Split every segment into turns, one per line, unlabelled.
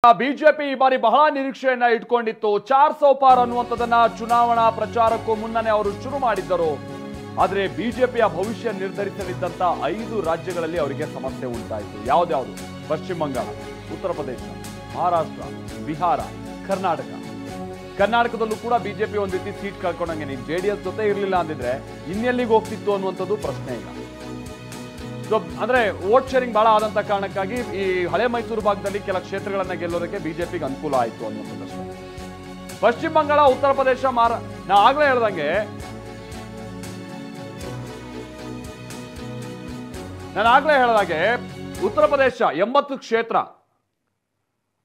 BJP ಈ ಬಾರಿ ಬಹಳ ನಿರೀಕ್ಷೆಯನ್ನ ಇಟ್ಕೊಂಡಿತ್ತು. 400 ಪಾರ್ ಅನ್ನುವಂಥದ್ದನ್ನ ಚುನಾವಣಾ ಪ್ರಚಾರಕ್ಕೂ ಮುನ್ನನೇ ಅವರು ಶುರು ಮಾಡಿದ್ದರು. ಆದರೆ ಬಿಜೆಪಿಯ ಭವಿಷ್ಯ ನಿರ್ಧರಿಸಲಿದ್ದಂತ 5 ರಾಜ್ಯಗಳಲ್ಲಿ ಅವರಿಗೆ ಸಮಸ್ಯೆ ಉಂಟಾಯಿತು. ಯಾವ್ದ್ಯಾವುದು? ಪಶ್ಚಿಮ ಬಂಗಾಳ, ಉತ್ತರ ಪ್ರದೇಶ, ಮಹಾರಾಷ್ಟ್ರ, ಬಿಹಾರ, ಕರ್ನಾಟಕ. ಕರ್ನಾಟಕದಲ್ಲೂ ಕೂಡ ಬಿಜೆಪಿ ಒಂದ್ ರೀತಿ ಸೀಟ್ ಕಳ್ಕೊಂಡಂಗೆ. ನೀವು ಜೆಡಿಎಸ್ ಜೊತೆ ಇರಲಿಲ್ಲ ಅಂದಿದ್ರೆ ಇನ್ನೆಲ್ಲಿಗೆ ಹೋಗ್ತಿತ್ತು ಅನ್ನುವಂಥದ್ದು ಪ್ರಶ್ನೆ ಈಗ. ಅಂದ್ರೆ ವೋಟ್ ಶೇರಿಂಗ್ ಬಹಳ ಆದಂತ ಕಾರಣಕ್ಕಾಗಿ ಈ ಹಳೆ ಮೈಸೂರು ಭಾಗದಲ್ಲಿ ಕೆಲ ಕ್ಷೇತ್ರಗಳನ್ನ ಗೆಲ್ಲೋದಕ್ಕೆ ಬಿಜೆಪಿಗೆ ಅನುಕೂಲ ಆಯಿತು ಅನ್ನುವಂಥದ್ದು. ಪಶ್ಚಿಮ ಬಂಗಾಳ, ಉತ್ತರ ಪ್ರದೇಶ, ನಾ ಆಗ್ಲೇ ಹೇಳ್ದಂಗೆ ಉತ್ತರ ಪ್ರದೇಶ 80 ಕ್ಷೇತ್ರ,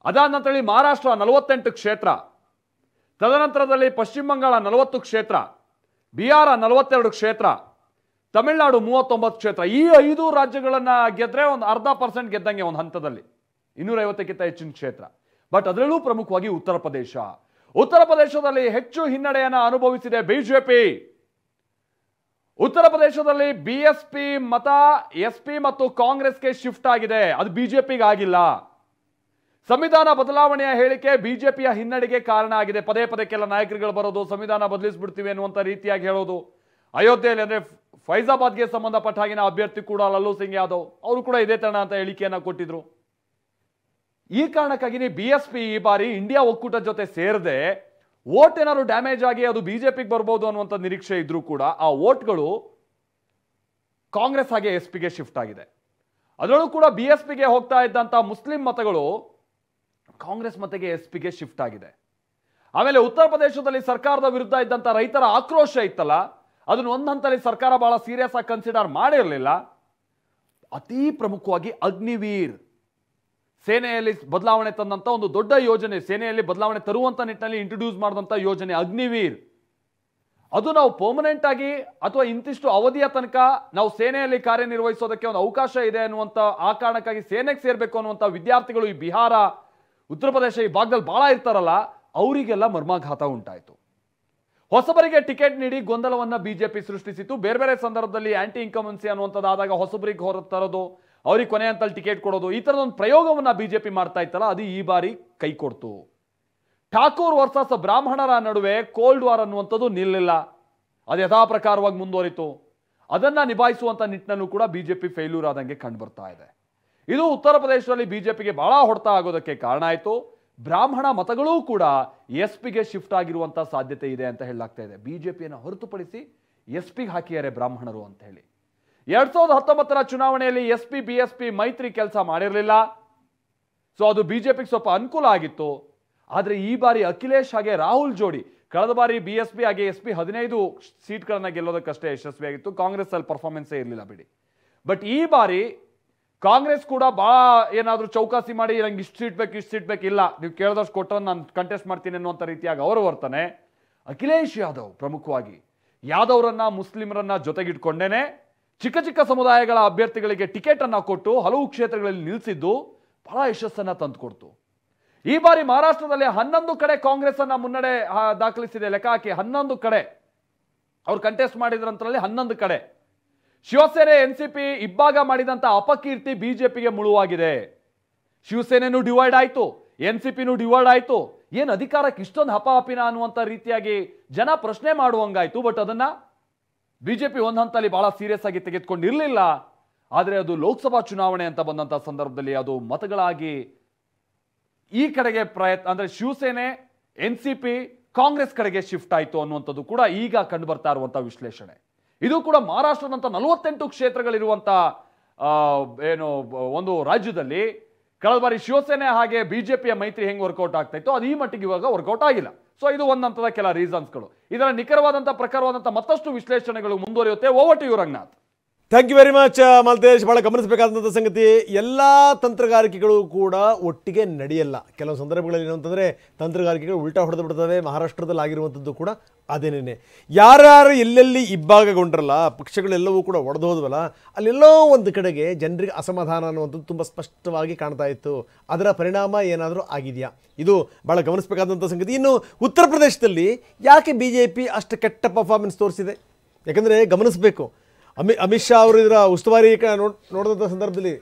ಅದಾದ ನಂತರ ಮಹಾರಾಷ್ಟ್ರ 48 ಕ್ಷೇತ್ರ, ತದನಂತರದಲ್ಲಿ ಪಶ್ಚಿಮ ಬಂಗಾಳ 40 ಕ್ಷೇತ್ರ, ಬಿಹಾರ 42 ಕ್ಷೇತ್ರ, ತಮಿಳುನಾಡು 39 ಕ್ಷೇತ್ರ. ಈ 5 ರಾಜ್ಯಗಳನ್ನ ಗೆದ್ರೆ ಒಂದು 0.5% ಗೆದ್ದಂಗೆ ಒಂದು ಹಂತದಲ್ಲಿ 250ಕ್ಕಿಂತ ಹೆಚ್ಚಿನ ಕ್ಷೇತ್ರ. ಬಟ್ ಅದರಲ್ಲೂ ಪ್ರಮುಖವಾಗಿ ಉತ್ತರ ಪ್ರದೇಶದಲ್ಲಿ ಹೆಚ್ಚು ಹಿನ್ನಡೆಯನ್ನ ಅನುಭವಿಸಿದೆ ಬಿಜೆಪಿ. ಉತ್ತರ ಪ್ರದೇಶದಲ್ಲಿ ಬಿಎಸ್ಪಿ ಮತ ಎಸ್ಪಿ ಮತ್ತು ಕಾಂಗ್ರೆಸ್ಗೆ ಶಿಫ್ಟ್ ಆಗಿದೆ, ಅದು ಬಿಜೆಪಿಗೆ ಆಗಿಲ್ಲ. ಸಂವಿಧಾನ ಬದಲಾವಣೆಯ ಹೇಳಿಕೆ ಬಿಜೆಪಿಯ ಹಿನ್ನಡೆಗೆ ಕಾರಣ ಆಗಿದೆ. ಪದೇ ಪದೇ ಕೆಲ ನಾಯಕರುಗಳು ಬರೋದು, ಸಂವಿಧಾನ ಬದಲಿಸ್ಬಿಡ್ತೀವಿ ಅನ್ನುವಂಥ ರೀತಿಯಾಗಿ ಹೇಳೋದು. ಅಯೋಧ್ಯೆಯಲ್ಲಿ ಅಂದ್ರೆ ಫೈಜಾಬಾದ್ಗೆ ಸಂಬಂಧಪಟ್ಟ ಹಾಗಿನ ಅಭ್ಯರ್ಥಿ ಕೂಡ ಲಲ್ಲೂ ಸಿಂಗ್ ಯಾದವ್ ಅವರು ಕೂಡ ಇದೇ ತರ ಅಂತ ಹೇಳಿಕೆಯನ್ನ ಕೊಟ್ಟಿದ್ರು. ಈ ಕಾರಣಕ್ಕಾಗಿ ಬಿಎಸ್ಪಿ ಈ ಬಾರಿ ಇಂಡಿಯಾ ಒಕ್ಕೂಟ ಜೊತೆ ಸೇರದೆ ವೋಟ್ ಏನಾದ್ರು ಡ್ಯಾಮೇಜ್ ಆಗಿ ಅದು ಬಿಜೆಪಿಗೆ ಬರ್ಬೋದು ಅನ್ನುವಂಥ ನಿರೀಕ್ಷೆ ಇದ್ರೂ ಕೂಡ ಆ ವೋಟ್ಗಳು ಕಾಂಗ್ರೆಸ್ ಹಾಗೆ ಎಸ್ಪಿಗೆ ಶಿಫ್ಟ್ ಆಗಿದೆ. ಅದರಲ್ಲೂ ಕೂಡ ಬಿಎಸ್ಪಿಗೆ ಹೋಗ್ತಾ ಇದ್ದಂತ ಮುಸ್ಲಿಂ ಮತಗಳು ಕಾಂಗ್ರೆಸ್ ಮತಗೆ ಎಸ್ಪಿಗೆ ಶಿಫ್ಟ್ ಆಗಿದೆ. ಆಮೇಲೆ ಉತ್ತರ ಪ್ರದೇಶದಲ್ಲಿ ಸರ್ಕಾರದ ವಿರುದ್ಧ ಇದ್ದಂತ ರೈತರ ಆಕ್ರೋಶ ಇತ್ತಲ್ಲ, ಅದನ್ನು ಒಂದು ಹಂತದಲ್ಲಿ ಸರ್ಕಾರ ಬಹಳ ಸೀರಿಯಸ್ ಆಗಿ ಕನ್ಸಿಡರ್ ಮಾಡಿರಲಿಲ್ಲ. ಅತಿ ಪ್ರಮುಖವಾಗಿ ಅಗ್ನಿವೀರ್, ಸೇನೆಯಲ್ಲಿ ಬದಲಾವಣೆ ತಂದಂತ ಒಂದು ದೊಡ್ಡ ಯೋಜನೆ, ಸೇನೆಯಲ್ಲಿ ಬದಲಾವಣೆ ತರುವಂತ ನಿಟ್ಟಿನಲ್ಲಿ ಇಂಟ್ರೊಡ್ಯೂಸ್ ಮಾಡಿದಂತ ಯೋಜನೆ ಅಗ್ನಿವೀರ್, ಅದು ನಾವು ಪರ್ಮನೆಂಟ್ ಆಗಿ ಅಥವಾ ಇಂತಿಷ್ಟು ಅವಧಿಯ ತನಕ ನಾವು ಸೇನೆಯಲ್ಲಿ ಕಾರ್ಯನಿರ್ವಹಿಸೋದಕ್ಕೆ ಒಂದು ಅವಕಾಶ ಇದೆ ಅನ್ನುವಂಥ ಆ ಕಾರಣಕ್ಕಾಗಿ ಸೇನೆಗೆ ಸೇರ್ಬೇಕು ಅನ್ನುವಂಥ ವಿದ್ಯಾರ್ಥಿಗಳು ಈ ಬಿಹಾರ, ಉತ್ತರ ಪ್ರದೇಶ ಈ ಭಾಗದಲ್ಲಿ ಬಹಳ ಇರ್ತಾರಲ್ಲ, ಅವರಿಗೆಲ್ಲ ಮರ್ಮಾಘಾತ ಉಂಟಾಯಿತು. ಹೊಸಬರಿಗೆ ಟಿಕೆಟ್ ನೀಡಿ ಗೊಂದಲವನ್ನ ಬಿಜೆಪಿ ಸೃಷ್ಟಿಸಿತು. ಬೇರೆ ಬೇರೆ ಸಂದರ್ಭದಲ್ಲಿ ಆಂಟಿ ಇನ್ಕಮೆನ್ಸಿ ಅನ್ನುವಂಥದ್ದಾದಾಗ ಹೊಸಬರಿಗೆ ಹೊರ ತರೋದು, ಅವ್ರಿಗೆ ಕೊನೆ ಹಂತದಲ್ಲಿ ಟಿಕೆಟ್ ಕೊಡೋದು, ಈ ತರದೊಂದು ಪ್ರಯೋಗವನ್ನ ಬಿಜೆಪಿ ಮಾಡ್ತಾ ಇತ್ತಲ್ಲ, ಅದು ಈ ಬಾರಿ ಕೈ ಕೊಡ್ತು. ಠಾಕೂರ್ ವರ್ಸಸ್ ಬ್ರಾಹ್ಮಣರ ನಡುವೆ ಕೋಲ್ಡ್ ವಾರ್ ಅನ್ನುವಂಥದ್ದು ನಿಲ್ಲಿಲ್ಲ, ಅದು ಯಥಾ ಪ್ರಕಾರವಾಗಿ ಮುಂದುವರಿತು. ಅದನ್ನ ನಿಭಾಯಿಸುವಂತ ನಿಟ್ಟಿನಲ್ಲೂ ಕೂಡ ಬಿಜೆಪಿ ಫೇಲ್ಯೂರ್ ಆದಂಗೆ ಕಂಡು ಬರ್ತಾ ಇದೆ. ಇದು ಉತ್ತರ ಪ್ರದೇಶದಲ್ಲಿ ಬಿಜೆಪಿಗೆ ಬಹಳ ಹೊಡೆತ ಆಗೋದಕ್ಕೆ ಕಾರಣ ಆಯಿತು. ಬ್ರಾಹ್ಮಣ ಮತಗಳೂ ಕೂಡ ಎಸ್ಪಿಗೆ ಶಿಫ್ಟ್ ಆಗಿರುವಂತ ಸಾಧ್ಯತೆ ಇದೆ ಅಂತ ಹೇಳಲಾಗ್ತಾ ಇದೆ. ಬಿಜೆಪಿಯನ್ನು ಹೊರತುಪಡಿಸಿ ಎಸ್ಪಿಗೆ ಹಾಕಿದ್ದಾರೆ ಬ್ರಾಹ್ಮಣರು ಅಂತ ಹೇಳಿ. 2019ರ ಚುನಾವಣೆಯಲ್ಲಿ ಎಸ್ಪಿ ಬಿಎಸ್ಪಿ ಮೈತ್ರಿ ಕೆಲಸ ಮಾಡಿರಲಿಲ್ಲ, ಸೊ ಅದು ಬಿಜೆಪಿಗೆ ಸ್ವಲ್ಪ ಅನುಕೂಲ ಆಗಿತ್ತು. ಆದ್ರೆ ಈ ಬಾರಿ ಅಖಿಲೇಶ್ ಹಾಗೆ ರಾಹುಲ್ ಜೋಡಿ, ಕಳೆದ ಬಾರಿ ಬಿಎಸ್ಪಿ ಹಾಗೆ ಎಸ್ಪಿ 15 ಸೀಟ್ಗಳನ್ನ ಗೆಲ್ಲೋದಕ್ಕಷ್ಟೇ ಯಶಸ್ವಿಯಾಗಿತ್ತು, ಕಾಂಗ್ರೆಸ್ ಅಲ್ಲಿ ಪರ್ಫಾರ್ಮೆನ್ಸೇ ಇರಲಿಲ್ಲ ಬಿಡಿ. ಬಟ್ ಈ ಬಾರಿ ಕಾಂಗ್ರೆಸ್ ಕೂಡ ಬಹಳ ಏನಾದ್ರು ಚೌಕಾಸಿ ಮಾಡಿ ನಂಗೆ ಇಷ್ಟು ಸೀಟ್ ಬೇಕು, ಇಲ್ಲ ನೀವು ಕೇಳಿದಷ್ಟು ಕೊಟ್ಟರೆ ನಾನು ಕಂಟೆಸ್ಟ್ ಮಾಡ್ತೀನಿ ಅನ್ನುವಂಥ ರೀತಿಯಾಗಿ ಅವರು ವರ್ತನೆ. ಅಖಿಲೇಶ್ ಯಾದವ್ ಪ್ರಮುಖವಾಗಿ ಯಾದವ್ರನ್ನ ಮುಸ್ಲಿಮರನ್ನ ಜೊತೆಗಿಟ್ಕೊಂಡೇನೆ ಚಿಕ್ಕ ಚಿಕ್ಕ ಸಮುದಾಯಗಳ ಅಭ್ಯರ್ಥಿಗಳಿಗೆ ಟಿಕೆಟ್ ಅನ್ನ ಕೊಟ್ಟು ಹಲವು ಕ್ಷೇತ್ರಗಳಲ್ಲಿ ನಿಲ್ಲಿಸಿದ್ದು ಬಹಳ ಯಶಸ್ಸನ್ನ ತಂದುಕೊಡ್ತು. ಈ ಬಾರಿ ಮಹಾರಾಷ್ಟ್ರದಲ್ಲಿ 11 ಕಡೆ ಕಾಂಗ್ರೆಸ್ ಅನ್ನ ಮುನ್ನಡೆ ದಾಖಲಿಸಿದೆ. ಲೆಕ್ಕ ಹಾಕಿ 11 ಕಡೆ ಅವ್ರು ಕಂಟೆಸ್ಟ್ ಮಾಡಿದ್ರಂತರಲ್ಲಿ 11 ಕಡೆ. ಶಿವಸೇನೆ ಎನ್ಸಿಪಿ ಇಬ್ಬಾಗ ಮಾಡಿದಂತ ಅಪಕೀರ್ತಿ ಬಿಜೆಪಿಗೆ ಮುಳುವಾಗಿದೆ. ಶಿವಸೇನೆನೂ ಡಿವೈಡ್ ಆಯ್ತು, ಎನ್ಸಿಪಿನೂ ಡಿವೈಡ್ ಆಯ್ತು. ಏನ್ ಅಧಿಕಾರಕ್ಕೆ ಇಷ್ಟೊಂದು ಹಪಾಹಪಿನ ಅನ್ನುವಂಥ ರೀತಿಯಾಗಿ ಜನ ಪ್ರಶ್ನೆ ಮಾಡುವಂಗಾಯ್ತು. ಬಟ್ ಅದನ್ನ ಬಿಜೆಪಿ ಒಂದು ಹಂತದಲ್ಲಿ ಬಹಳ ಸೀರಿಯಸ್ ಆಗಿ ತೆಗೆದುಕೊಂಡಿರಲಿಲ್ಲ. ಆದರೆ ಅದು ಲೋಕಸಭಾ ಚುನಾವಣೆ ಅಂತ ಬಂದಂತ ಸಂದರ್ಭದಲ್ಲಿ ಅದು ಮತಗಳಾಗಿ ಈ ಕಡೆಗೆ ಪ್ರಯತ್ನ, ಅಂದ್ರೆ ಶಿವಸೇನೆ ಎನ್ಸಿಪಿ ಕಾಂಗ್ರೆಸ್ ಕಡೆಗೆ ಶಿಫ್ಟ್ ಆಯ್ತು ಅನ್ನುವಂಥದ್ದು ಕೂಡ ಈಗ ಕಂಡು ಬರ್ತಾ ಇರುವಂತಹ ವಿಶ್ಲೇಷಣೆ. ಇದು ಕೂಡ ಮಹಾರಾಷ್ಟ್ರದಂತ 48 ಕ್ಷೇತ್ರಗಳಿರುವಂತ ಏನು ಒಂದು ರಾಜ್ಯದಲ್ಲಿ ಕಳೆದ ಬಾರಿ ಶಿವಸೇನೆ ಹಾಗೆ ಬಿಜೆಪಿಯ ಮೈತ್ರಿ ಹೆಂಗ್ ವರ್ಕೌಟ್ ಆಗ್ತಾ ಇತ್ತು, ಅದು ಈ ಮಟ್ಟಿಗೆ ಇವಾಗ ವರ್ಕೌಟ್ ಆಗಿಲ್ಲ. ಸೊ ಇದು ಒಂದಂತದ ಕೆಲ ರೀಸನ್ಸ್ಗಳು. ಇದರ ನಿಖರವಾದಂತ ಪ್ರಕಾರವಾದಂತ ಮತ್ತಷ್ಟು ವಿಶ್ಲೇಷಣೆಗಳು ಮುಂದುವರಿಯುತ್ತೆ. Over to you Ranganath.
Thank you very much Maltesh. ಬಹಳ ಗಮನಿಸಬೇಕಾದಂಥ ಸಂಗತಿ, ಎಲ್ಲ ತಂತ್ರಗಾರಿಕೆಗಳು ಕೂಡ ಒಟ್ಟಿಗೆ ನಡೆಯಲ್ಲ. ಕೆಲವು ಸಂದರ್ಭಗಳಲ್ಲಿ ಏನಂತಂದರೆ ತಂತ್ರಗಾರಿಕೆಗಳು ಉಲ್ಟಾ ಹೊಡೆದು ಬಿಡ್ತವೆ. ಮಹಾರಾಷ್ಟ್ರದಲ್ಲಿ ಆಗಿರುವಂಥದ್ದು ಕೂಡ ಅದೇನೇ. ಯಾರ್ಯಾರು ಎಲ್ಲೆಲ್ಲಿ ಇಬ್ಬಾಗಗೊಂಡ್ರಲ್ಲ, ಪಕ್ಷಗಳೆಲ್ಲವೂ ಕೂಡ ಒಡೆದು ಹೋದ್ವಲ್ಲ, ಅಲ್ಲೆಲ್ಲೋ ಒಂದು ಕಡೆಗೆ ಜನರಿಗೆ ಅಸಮಾಧಾನ ಅನ್ನುವಂಥದ್ದು ತುಂಬ ಸ್ಪಷ್ಟವಾಗಿ ಕಾಣ್ತಾ ಇತ್ತು. ಅದರ ಪರಿಣಾಮ ಏನಾದರೂ ಆಗಿದೆಯಾ, ಇದು ಭಾಳ ಗಮನಿಸಬೇಕಾದಂಥ ಸಂಗತಿ. ಇನ್ನು ಉತ್ತರ ಪ್ರದೇಶದಲ್ಲಿ ಯಾಕೆ BJP ಅಷ್ಟು ಕೆಟ್ಟ ಪರ್ಫಾರ್ಮೆನ್ಸ್ ತೋರಿಸಿದೆ? ಯಾಕಂದರೆ ಗಮನಿಸಬೇಕು, ಅಮಿತ್ ಶಾ ಅವರು ಇದರ ಉಸ್ತುವಾರಿ ನೋಡಿದಂಥ ಸಂದರ್ಭದಲ್ಲಿ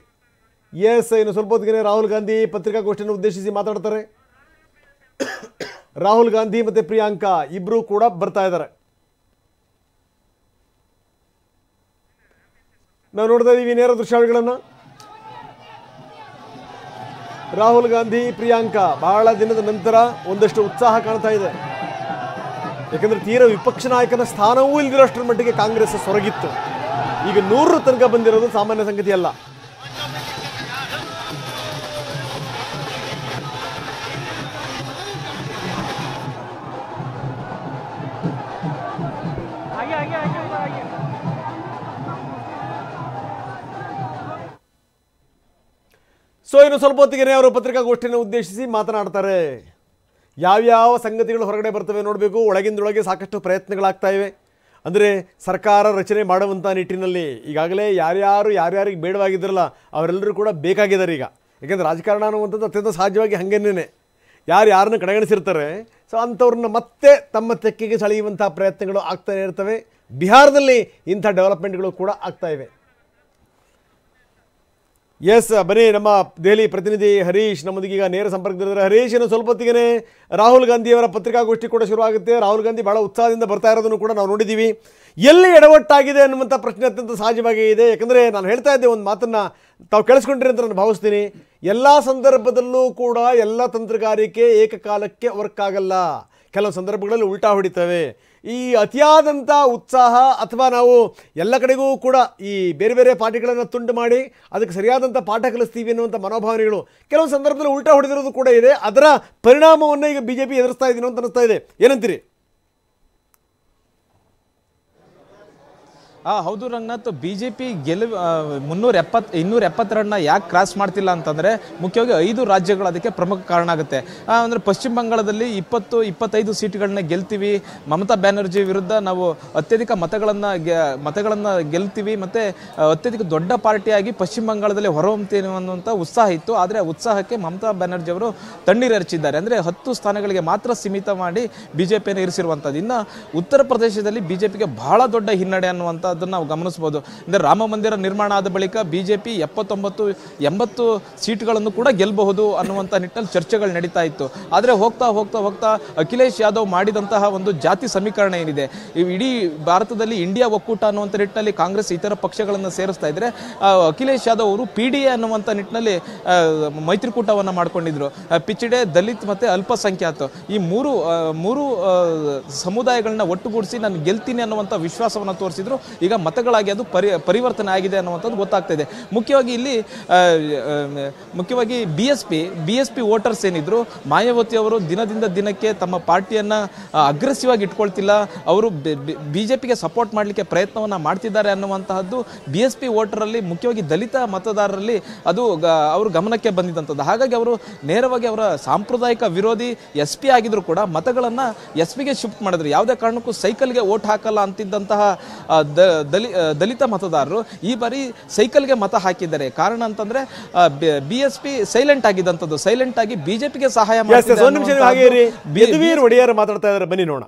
ಎಸ್, ಇನ್ನು ಸ್ವಲ್ಪ ಹೊತ್ತಿಗೆ ರಾಹುಲ್ ಗಾಂಧಿ ಪತ್ರಿಕಾಗೋಷ್ಠಿಯನ್ನು ಉದ್ದೇಶಿಸಿ ಮಾತಾಡ್ತಾರೆ. ರಾಹುಲ್ ಗಾಂಧಿ ಮತ್ತು ಪ್ರಿಯಾಂಕಾ ಇಬ್ಬರು ಕೂಡ ಬರ್ತಾ ಇದ್ದಾರೆ. ನಾವು ನೋಡ್ತಾ ಇದ್ದೀವಿ ನೇರ ದೃಶ್ಯಾವಳಿಗಳನ್ನು. ರಾಹುಲ್ ಗಾಂಧಿ ಪ್ರಿಯಾಂಕಾ ಬಹಳ ದಿನದ ನಂತರ ಒಂದಷ್ಟು ಉತ್ಸಾಹ ಕಾಣ್ತಾ ಇದೆ. ಯಾಕಂದ್ರೆ ತೀರ ವಿಪಕ್ಷ ನಾಯಕನ ಸ್ಥಾನವೂ ಇಲ್ದಿರೋಷ್ಟರ ಮಟ್ಟಿಗೆ ಕಾಂಗ್ರೆಸ್ ಸೊರಗಿತ್ತು. ಈಗ 100 ತನಕ ಬಂದಿರೋದು ಸಾಮಾನ್ಯ ಸಂಗತಿ ಅಲ್ಲ. ಸೊ ಇನ್ನು ಸ್ವಲ್ಪ ಹೊತ್ತಿಗೆ ಅವರು ಪತ್ರಿಕಾಗೋಷ್ಠಿಯನ್ನು ಉದ್ದೇಶಿಸಿ ಮಾತನಾಡ್ತಾರೆ. ಯಾವ್ಯಾವ ಸಂಗತಿಗಳು ಹೊರಗಡೆ ಬರ್ತವೆ ನೋಡಬೇಕು. ಒಳಗಿಂದೊಳಗೆ ಸಾಕಷ್ಟು ಪ್ರಯತ್ನಗಳಾಗ್ತಾ ಇವೆ. ಅಂದರೆ ಸರ್ಕಾರ ರಚನೆ ಮಾಡುವಂಥ ನಿಟ್ಟಿನಲ್ಲಿ ಈಗಾಗಲೇ ಯಾರ್ಯಾರಿಗೆ ಬೇಡವಾಗಿದ್ರಲ್ಲ ಅವರೆಲ್ಲರೂ ಕೂಡ ಬೇಕಾಗಿದ್ದಾರೆ ಈಗ. ಯಾಕೆಂದರೆ ರಾಜಕಾರಣ ಅನ್ನುವಂಥದ್ದು ಅತ್ಯಂತ ಸಹಜವಾಗಿ ಹಾಗೇನೇ ಯಾರನ್ನ ಕಡೆಗಣಿಸಿರ್ತಾರೆ. ಸೊ ಅಂಥವ್ರನ್ನ ಮತ್ತೆ ತಮ್ಮ ತೆಕ್ಕೆಗೆ ಸೆಳೆಯುವಂಥ ಪ್ರಯತ್ನಗಳು ಆಗ್ತಾನೆ ಇರ್ತವೆ. ಬಿಹಾರದಲ್ಲಿ ಇಂಥ ಡೆವಲಪ್ಮೆಂಟ್ಗಳು ಕೂಡ ಆಗ್ತಾ ಇವೆ. ಎಸ್, ಬನ್ನಿ ನಮ್ಮ ದೆಹಲಿ ಪ್ರತಿನಿಧಿ ಹರೀಶ್ ನಮ್ಮೊಂದಿಗೆ ಈಗ ನೇರ ಸಂಪರ್ಕದಲ್ಲಿದ್ದಾರೆ. ಹರೀಶ್, ಇನ್ನು ಸ್ವಲ್ಪ ಹೊತ್ತಿಗೆ ರಾಹುಲ್ ಗಾಂಧಿಯವರ ಪತ್ರಿಕಾಗೋಷ್ಠಿ ಕೂಡ ಶುರುವಾಗುತ್ತೆ. ರಾಹುಲ್ ಗಾಂಧಿ ಬಹಳ ಉತ್ಸಾಹದಿಂದ ಬರ್ತಾ ಇರೋದನ್ನು ಕೂಡ ನಾವು ನೋಡಿದ್ದೀವಿ. ಎಲ್ಲಿ ಎಡವಟ್ಟಾಗಿದೆ ಅನ್ನುವಂಥ ಪ್ರಶ್ನೆ ಅತ್ಯಂತ ಸಹಜವಾಗಿ ಇದೆ. ಯಾಕಂದರೆ ನಾನು ಹೇಳ್ತಾ ಇದ್ದೆ ಒಂದು ಮಾತನ್ನು ತಾವು ಕೇಳಿಸ್ಕೊಂಡ್ರಿ ಅಂತ ನಾನು ಭಾವಿಸ್ತೀನಿ. ಎಲ್ಲ ಸಂದರ್ಭದಲ್ಲೂ ಕೂಡ ಎಲ್ಲ ತಂತ್ರಗಾರಿಕೆ ಏಕಕಾಲಕ್ಕೆ ವರ್ಕ್ ಆಗಲ್ಲ. ಕೆಲವು ಸಂದರ್ಭಗಳಲ್ಲಿ ಉಲ್ಟಾ ಹೊಡಿತವೆ. ಈ ಅತಿಯಾದಂಥ ಉತ್ಸಾಹ ಅಥವಾ ನಾವು ಎಲ್ಲ ಕಡೆಗೂ ಕೂಡ ಈ ಬೇರೆ ಬೇರೆ ಪಾರ್ಟಿಗಳನ್ನು ತುಂಡು ಮಾಡಿ ಅದಕ್ಕೆ ಸರಿಯಾದಂಥ ಪಾಠ ಕಲಿಸ್ತೀವಿ ಅನ್ನುವಂಥ ಮನೋಭಾವನೆಗಳು ಕೆಲವು ಸಂದರ್ಭದಲ್ಲಿ ಉಲ್ಟಾ ಹೊಡೆದಿರೋದು ಕೂಡ ಇದೆ. ಅದರ ಪರಿಣಾಮವನ್ನು ಈಗ BJP ಎದುರಿಸ್ತಾ ಇದೀನೋ ಅಂತ ಅನಿಸ್ತಾ ಇದೆ. ಏನಂತೀರಿ?
ಹೌದು ರಂಗನಾಥ್, ಬಿಜೆಪಿ ಗೆಲುವು 270 ರನ್ನ ಯಾಕೆ ಕ್ರಾಸ್ ಮಾಡ್ತಿಲ್ಲ ಅಂತಂದರೆ ಮುಖ್ಯವಾಗಿ 5 ರಾಜ್ಯಗಳು ಅದಕ್ಕೆ ಪ್ರಮುಖ ಕಾರಣ ಆಗುತ್ತೆ. ಅಂದರೆ ಪಶ್ಚಿಮ ಬಂಗಾಳದಲ್ಲಿ 20-25 ಸೀಟ್ಗಳನ್ನ ಗೆಲ್ತೀವಿ. ಮಮತಾ ಬ್ಯಾನರ್ಜಿ ವಿರುದ್ಧ ನಾವು ಅತ್ಯಧಿಕ ಮತಗಳನ್ನು ಗೆಲ್ತೀವಿ ಮತ್ತು ಅತ್ಯಧಿಕ ದೊಡ್ಡ ಪಾರ್ಟಿಯಾಗಿ ಪಶ್ಚಿಮ ಬಂಗಾಳದಲ್ಲಿ ಹೊರಹೊಮ್ತೀವಿ ಅನ್ನುವಂಥ ಉತ್ಸಾಹ ಇತ್ತು. ಆದರೆ ಆ ಉತ್ಸಾಹಕ್ಕೆ ಮಮತಾ ಬ್ಯಾನರ್ಜಿ ಅವರು ತಣ್ಣೀರೆರಚಿದ್ದಾರೆ. ಅಂದರೆ 10 ಸ್ಥಾನಗಳಿಗೆ ಮಾತ್ರ ಸೀಮಿತ ಮಾಡಿ BJPಯನ್ನು ಇರಿಸಿರುವಂಥದ್ದು. ಇನ್ನು ಉತ್ತರ ಪ್ರದೇಶದಲ್ಲಿ BJPಗೆ ಬಹಳ ದೊಡ್ಡ ಹಿನ್ನಡೆ ಅನ್ನುವಂಥ ಅದನ್ನು ನಾವು ಗಮನಿಸಬಹುದು. ಅಂದರೆ ರಾಮ ಮಂದಿರ ನಿರ್ಮಾಣ ಆದ ಬಳಿಕ BJP 79-80 ಸೀಟ್ಗಳನ್ನು ಕೂಡ ಗೆಲ್ಲಬಹುದು ಅನ್ನುವಂಥ ನಿಟ್ಟಿನಲ್ಲಿ ಚರ್ಚೆಗಳು ನಡೀತಾ ಇತ್ತು. ಆದರೆ ಹೋಗ್ತಾ ಹೋಗ್ತಾ ಹೋಗ್ತಾ ಅಖಿಲೇಶ್ ಯಾದವ್ ಮಾಡಿದಂತಹ ಒಂದು ಜಾತಿ ಸಮೀಕರಣ ಏನಿದೆ, ಇಡೀ ಭಾರತದಲ್ಲಿ ಇಂಡಿಯಾ ಒಕ್ಕೂಟ ಅನ್ನುವಂಥ ನಿಟ್ಟಿನಲ್ಲಿ ಕಾಂಗ್ರೆಸ್ ಇತರ ಪಕ್ಷಗಳನ್ನು ಸೇರಿಸ್ತಾ ಇದ್ರೆ ಅಖಿಲೇಶ್ ಯಾದವ್ ಅವರು PDA ಅನ್ನುವಂಥ ನಿಟ್ಟಿನಲ್ಲಿ ಮೈತ್ರಿಕೂಟವನ್ನು ಮಾಡ್ಕೊಂಡಿದ್ರು. ಪಿಚ್ಡೆ, ದಲಿತ್ ಮತ್ತು ಅಲ್ಪಸಂಖ್ಯಾತ ಈ ಮೂರು ಸಮುದಾಯಗಳನ್ನ ಒಟ್ಟುಗೂಡಿಸಿ ನಾನು ಗೆಲ್ತೀನಿ ಅನ್ನುವಂಥ ವಿಶ್ವಾಸವನ್ನು ತೋರಿಸಿದ್ರು. ಈಗ ಮತಗಳಾಗಿ ಅದು ಪರಿವರ್ತನೆ ಆಗಿದೆ ಅನ್ನುವಂಥದ್ದು ಗೊತ್ತಾಗ್ತಾ ಇದೆ. ಮುಖ್ಯವಾಗಿ BSP ವೋಟರ್ಸ್ ಏನಿದ್ರು, ಮಾಯಾವತಿ ಅವರು ದಿನದಿಂದ ದಿನಕ್ಕೆ ತಮ್ಮ ಪಾರ್ಟಿಯನ್ನು ಅಗ್ರೆಸಿವ್ ಆಗಿ ಇಟ್ಕೊಳ್ತಿಲ್ಲ. ಅವರು BJPಗೆ ಸಪೋರ್ಟ್ ಮಾಡಲಿಕ್ಕೆ ಪ್ರಯತ್ನವನ್ನು ಮಾಡ್ತಿದ್ದಾರೆ ಅನ್ನುವಂತಹದ್ದು BSP ವೋಟರಲ್ಲಿ, ಮುಖ್ಯವಾಗಿ ದಲಿತ ಮತದಾರರಲ್ಲಿ ಅದು ಅವರು ಗಮನಕ್ಕೆ ಬಂದಿದ್ದಂಥದ್ದು. ಹಾಗಾಗಿ ಅವರು ನೇರವಾಗಿ ಅವರ ಸಾಂಪ್ರದಾಯಿಕ ವಿರೋಧಿ SP ಆಗಿದ್ರು ಕೂಡ ಮತಗಳನ್ನು SPಗೆ ಶಿಫ್ಟ್ ಮಾಡಿದ್ರು. ಯಾವುದೇ ಕಾರಣಕ್ಕೂ ಸೈಕಲ್ಗೆ ವೋಟ್ ಹಾಕಲ್ಲ ಅಂತಿದ್ದಂತಹ ದಲಿತ ಮತದಾರರು ಈ ಬಾರಿ ಸೈಕಲ್ಗೆ ಮತ ಹಾಕಿದ್ದಾರೆ. ಕಾರಣ ಅಂತಂದ್ರೆ BSP ಸೈಲೆಂಟ್ ಆಗಿದ್ದಂಥದ್ದು, ಸೈಲೆಂಟ್ ಆಗಿ BJPಗೆ ಸಹಾಯ ಮಾಡಿ.
ಯದುವೀರ್ ಒಡೆಯರ್ ಮಾತಾಡ್ತಾ ಇದ್ದಾರೆ, ಬನ್ನಿ ನೋಡೋಣ.